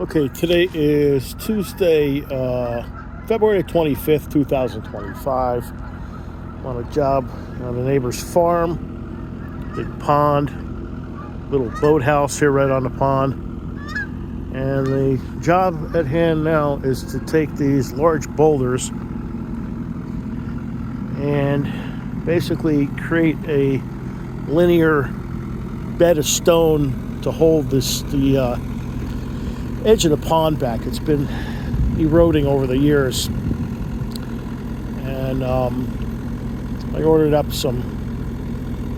Okay, today is Tuesday, February 25th, 2025. I'm on a job on a neighbor's farm, big pond, little boathouse here right on the pond. And the job at hand now is to take these large boulders and basically create a linear bed of stone to hold the edge of the pond back. It's been eroding over the years, and I ordered up some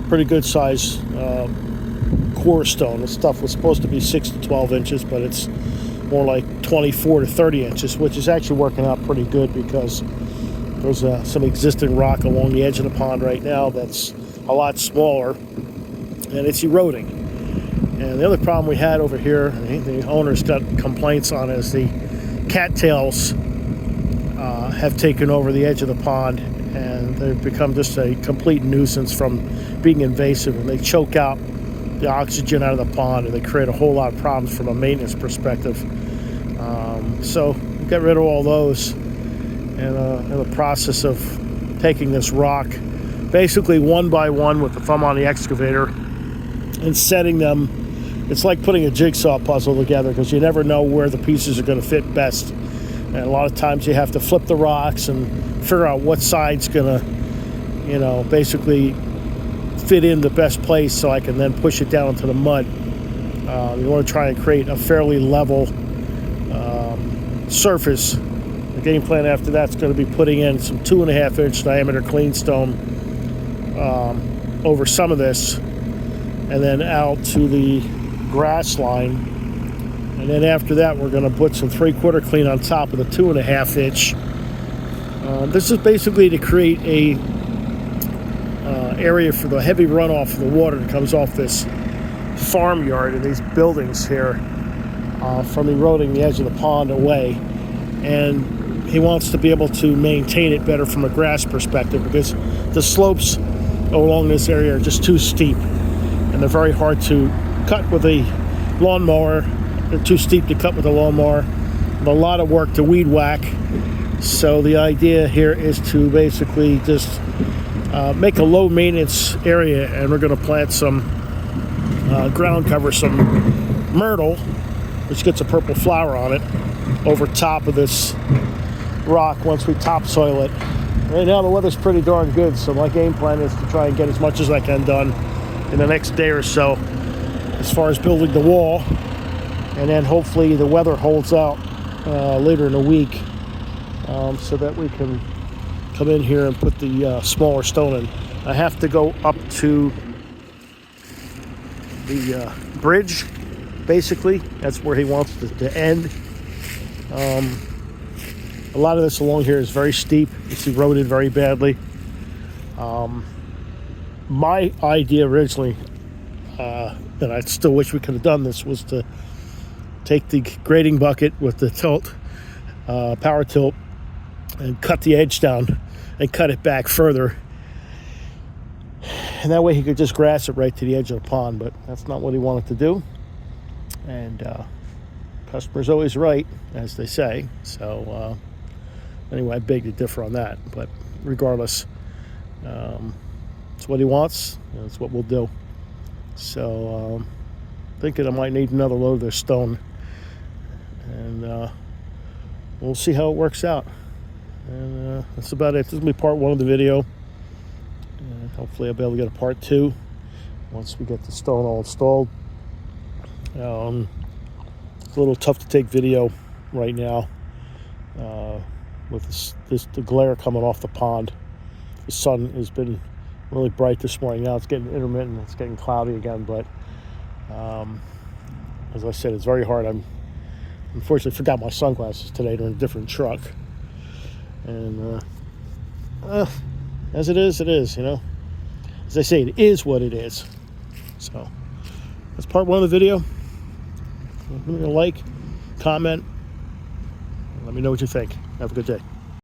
pretty good size core stone. This stuff was supposed to be 6 to 12 inches, but it's more like 24 to 30 inches, which is actually working out pretty good because there's some existing rock along the edge of the pond right now that's a lot smaller, and it's eroding. And the other problem we had over here, the owner's got complaints on, is the cattails have taken over the edge of the pond, and they've become just a complete nuisance from being invasive, and they choke out the oxygen out of the pond, and they create a whole lot of problems from a maintenance perspective. So we got rid of all those, and in the process of taking this rock basically one by one with the thumb on the excavator and setting them. It's like putting a jigsaw puzzle together, because you never know where the pieces are going to fit best. And a lot of times you have to flip the rocks and figure out what side's going to, basically fit in the best place so I can then push it down into the mud. You want to try and create a fairly level surface. The game plan after that's going to be putting in some 2.5 inch diameter clean stone over some of this, and then out to the grass line, and then after that we're going to put some 3/4 clean on top of the 2.5 inch. This is basically to create a area for the heavy runoff of the water that comes off this farmyard and these buildings here from eroding the edge of the pond away. And he wants to be able to maintain it better from a grass perspective, because the slopes along this area are just too steep, and they're very hard to cut with a lawnmower. They're too steep to cut with a lawnmower, and a lot of work to weed whack. So the idea here is to basically just make a low maintenance area, and we're going to plant some ground cover, some myrtle, which gets a purple flower on it, over top of this rock once we topsoil it. Right now the weather's pretty darn good, so my game plan is to try and get as much as I can done in the next day or so as far as building the wall, and then hopefully the weather holds out later in the week, so that we can come in here and put the smaller stone in. I have to go up to the bridge, basically. That's where he wants to end. A lot of this along here is very steep. It's eroded very badly. My idea originally, and I still wish we could have done this, was to take the grading bucket with the tilt, power tilt, and cut the edge down and cut it back further. And that way he could just grass it right to the edge of the pond, but that's not what he wanted to do. And customer's always right, as they say. So anyway, I beg to differ on that. But regardless, it's what he wants. It's what we'll do. So thinking I might need another load of this stone, and we'll see how it works out. And that's about it. This will be part 1 of the video, and hopefully I'll be able to get a part 2 once we get the stone all installed. It's a little tough to take video right now with the glare coming off the pond. The sun has been really bright this morning. Now it's getting intermittent. It's getting cloudy again, but as I said, it's very hard. I'm unfortunately forgot my sunglasses today. They're in a different truck, and as it is, as they say, it is what it is. So that's part 1 of the video. Give me a like, comment, let me know what you think. Have a good day.